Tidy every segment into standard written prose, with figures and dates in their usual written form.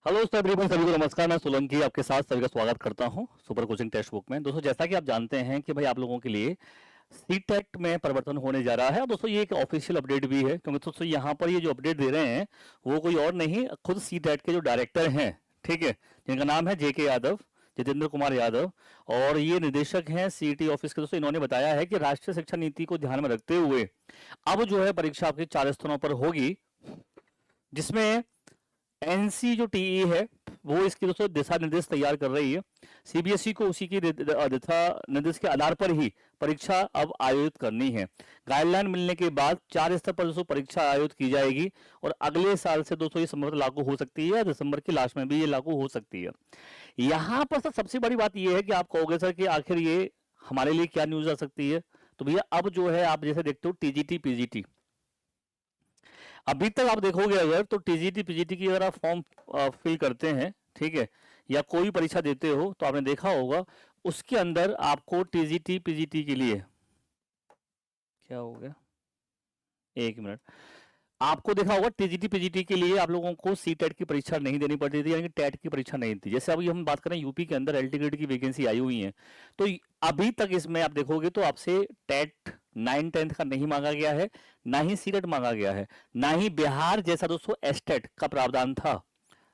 Hello sir everyone, सभी को नमस्कार। मैं सोलंकी आपके साथ सभी का स्वागत करता हूं सुपर कोचिंग टेक्स्ट बुक में। दोस्तों, जैसा कि आप जानते हैं कि भाई आप लोगों के लिए सीटेट में परिवर्तन होने जा रहा है। और दोस्तों, ये एक ऑफिशियल अपडेट भी है, क्योंकि दोस्तों यहाँ पर ये जो अपडेट दे रहे हैं वो कोई और नहीं, खुद सीटेट के जो डायरेक्टर हैं, ठीक है, जिनका नाम है जेके यादव, जितेंद्र कुमार यादव, और ये निदेशक हैं सीईटी ऑफिस के। दोस्तों, इन्होंने बताया है कि राष्ट्रीय शिक्षा नीति को ध्यान में रखते हुए अब जो है परीक्षा आपकी 4 स्थानों पर होगी, जिसमें एनसी जो टीई है वो इसकी दोस्तों दिशा निर्देश तैयार कर रही है। सीबीएसई को उसी की दिशा निर्देश के आधार पर ही परीक्षा अब आयोजित करनी है। गाइडलाइन मिलने के बाद 4 स्तर पर दोस्तों परीक्षा आयोजित की जाएगी, और अगले साल से दोस्तों ये संभवतः लागू हो सकती है, दिसंबर के लास्ट में भी ये लागू हो सकती है। यहाँ पर सर सबसे बड़ी बात ये है कि आप कहोगे सर कि आखिर ये हमारे लिए क्या न्यूज आ सकती है। तो भैया अब जो है आप जैसे देखते हो टीजीटी पीजीटी, अभी तक आप देखोगे अगर तो टीजीटी पीजीटी की अगर आप फॉर्म फिल करते हैं, ठीक है, या कोई परीक्षा देते हो, तो आपने देखा होगा उसके अंदर आपको टीजीटी पीजीटी के लिए क्या हो गया, एक मिनट, आपको देखा होगा टीजीटी पीजीटी के लिए आप लोगों को सी टेट की परीक्षा नहीं देनी पड़ती थी, यानी कि टेट की परीक्षा नहीं थी। जैसे अभी हम बात करें यूपी के अंदर एलटी ग्रेड की वैकेंसी आई हुई है, तो अभी तक इसमें आप देखोगे तो आपसे टेट 9-10 का नहीं मांगा गया है, ना ही सीटेट मांगा गया है, ना ही बिहार जैसा दोस्तों एस्टेट का प्रावधान था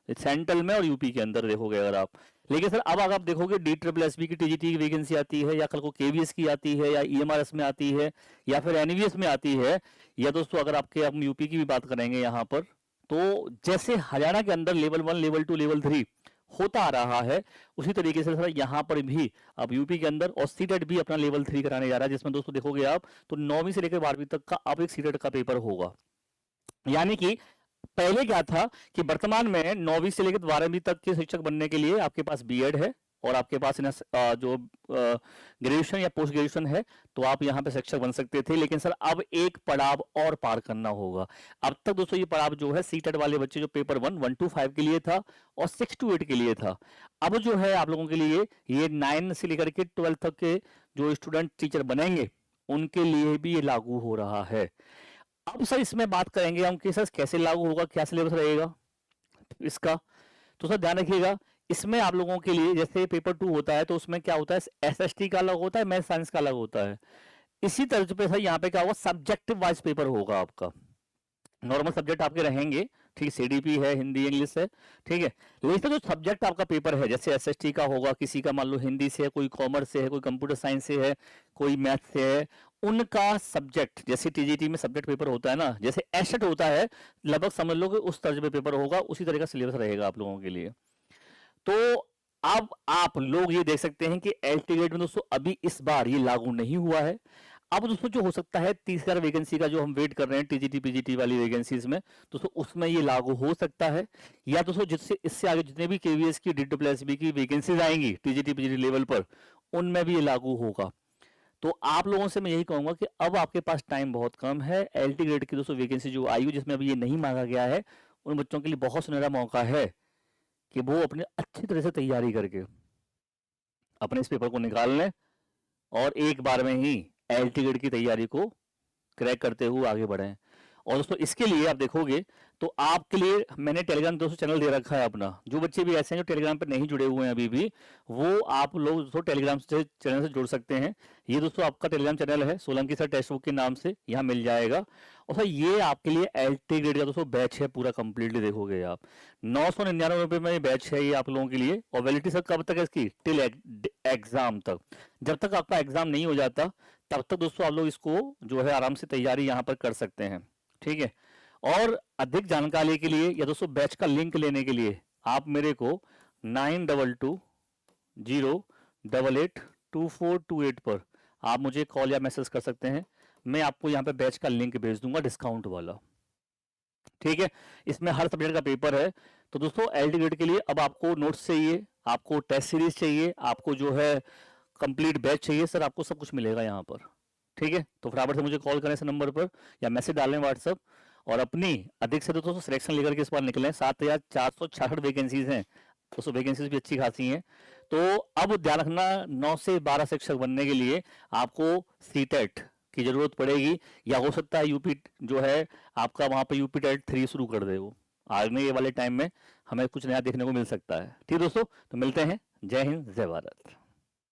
सेंट्रल में और यूपी के अंदर देखोगे अगर आप। लेकिन सर अब अगर आप देखोगे डी ट्रिपल एस बी की टीजीटी की वैकेंसी आती है, या कल को केवीएस की आती है, या ईएमआरएस में आती है, या फिर एनवीएस में आती है, या दोस्तों अगर आपके हम यूपी की भी बात करेंगे यहाँ पर, तो जैसे हरियाणा के अंदर लेवल 1 लेवल 2 लेवल 3 होता आ रहा है, उसी तरीके से सर यहाँ पर भी अब यूपी के अंदर और सीटेट भी अपना लेवल 3 कराने जा रहा है, जिसमें दोस्तों देखोगे आप तो 9वीं से लेकर 12वीं तक का अब एक सीटेट का पेपर होगा। यानी कि पहले क्या था कि वर्तमान में 9वीं से लेकर 12वीं तक के शिक्षक बनने के लिए आपके पास बीएड है, और आपके पास जो ग्रेजुएशन या पोस्ट ग्रेजुएशन है, तो आप यहाँ पे शिक्षक बन सकते थे। लेकिन सर अब एक पड़ाव और पार करना होगा। अब तक दोस्तों ये पड़ाव जो है सीटेट वाले बच्चे जो पेपर 1 के लिए था और 6 to 8 के लिए था, अब जो है आप लोगों के लिए ये 9 से लेकर के 12 तक के जो स्टूडेंट टीचर बनेंगे उनके लिए भी ये लागू हो रहा है। अब सर इसमें बात करेंगे हम कि सर कैसे लागू होगा, क्या सिलेबस रहेगा इसका। तो सर ध्यान रखिएगा, इसमें आप लोगों के लिए जैसे पेपर 2 होता है तो उसमें क्या होता है, एसएसटी का अलग होता है, मैथ साइंस का अलग होता है। इसी तरह पे सर यहाँ पे क्या होगा, सब्जेक्टिव वाइज पेपर होगा आपका। नॉर्मल सब्जेक्ट आपके रहेंगे, ठीक, सीडीपी है, हिंदी इंग्लिश है, ठीक है। लेकिन जो सब्जेक्ट आपका पेपर है, जैसे एसएसटी का होगा, किसी का मान लो हिंदी से है, कोई कॉमर्स से है, कोई कंप्यूटर साइंस से है, कोई मैथ से है, उनका सब्जेक्ट जैसे टीजीटी में सब्जेक्ट पेपर होता है ना, जैसे एसेट होता है, लगभग समझ लो कि उस तर्ज पे पेपर होगा, उसी तरह का सिलेबस रहेगा आप लोगों के लिए। तो अब आप लोग ये देख सकते हैं कि एलटी ग्रेड में दोस्तों अभी इस बार ये लागू नहीं हुआ है। अब दोस्तों जो हो सकता है 30,000 वैकेंसी का जो हम वेट कर रहे हैं टीजीटी पीजीटी वाली वैकेंसीज में, दोस्तों उसमें ये लागू हो सकता है, या दोस्तों जिससे इससे आगे जितने भी केवीएस की डीडब्ल्यूएसबी की वैकेंसीज आएंगी टीजीटी पीजीटी लेवल पर, उनमें भी ये लागू होगा। तो आप लोगों से मैं यही कहूंगा कि अब आपके पास टाइम बहुत कम है। एलटी ग्रेड की दोस्तों वैकेंसी जो आई हुई जिसमें अभी ये नहीं मांगा गया है, उन बच्चों के लिए बहुत सुनहरा मौका है कि वो अपने अच्छी तरह से तैयारी करके अपने इस पेपर को निकाल लें, और एक बार में ही एलटी ग्रेड की तैयारी को क्रैक करते हुए आगे बढ़ें। और दोस्तों इसके लिए आप देखोगे तो आपके लिए मैंने टेलीग्राम दोस्तों चैनल दे रखा है अपना। जो बच्चे भी ऐसे हैं जो टेलीग्राम पर नहीं जुड़े हुए हैं अभी भी, वो आप लोग दोस्तों टेलीग्राम से चैनल से जुड़ सकते हैं। ये दोस्तों आपका टेलीग्राम चैनल है सोलंकी सर टेक्स्ट बुक के नाम से, यहाँ मिल जाएगा। और सर ये आपके लिए एलटी ग्रेड का दोस्तों बैच है, पूरा कंप्लीटली देखोगे आप। 999 रुपये में बैच है ये आप लोगों के लिए, और वैलिडिटी सर कब तक है इसकी, टिल एग्जाम तक। जब तक आपका एग्जाम नहीं हो जाता तब तक दोस्तों आप लोग इसको जो है आराम से तैयारी यहाँ पर कर सकते हैं, ठीक है। और अधिक जानकारी के लिए या दोस्तों बैच का लिंक लेने के लिए आप मेरे को 9220882428 पर आप मुझे कॉल या मैसेज कर सकते हैं। मैं आपको यहाँ पे बैच का लिंक भेज दूंगा डिस्काउंट वाला, ठीक है। इसमें हर सब्जेक्ट का पेपर है। तो दोस्तों एलटी ग्रेड के लिए अब आपको नोट्स चाहिए, आपको टेस्ट सीरीज चाहिए, आपको जो है कंप्लीट बैच चाहिए, सर आपको सब कुछ मिलेगा यहाँ पर, ठीक है। तो फटाफट से मुझे कॉल करें इस नंबर पर या मैसेज डालें व्हाट्सअप, और अपनी अधिक से दोस्तों सिलेक्शन लेकर के इस बार निकलें। 7,466 वैकेंसीज हैं, दोस्तों वैकेंसीज भी अच्छी खासी हैं। तो अब ध्यान रखना, 9 से 12 शिक्षक बनने के लिए आपको सीटेट की जरूरत पड़ेगी, या हो सकता है यूपी जो है आपका वहां पे यूपी टेट 3 शुरू कर दे वो, आने वाले टाइम में हमें कुछ नया देखने को मिल सकता है। ठीक है दोस्तों, तो मिलते हैं। जय हिंद, जय भारत।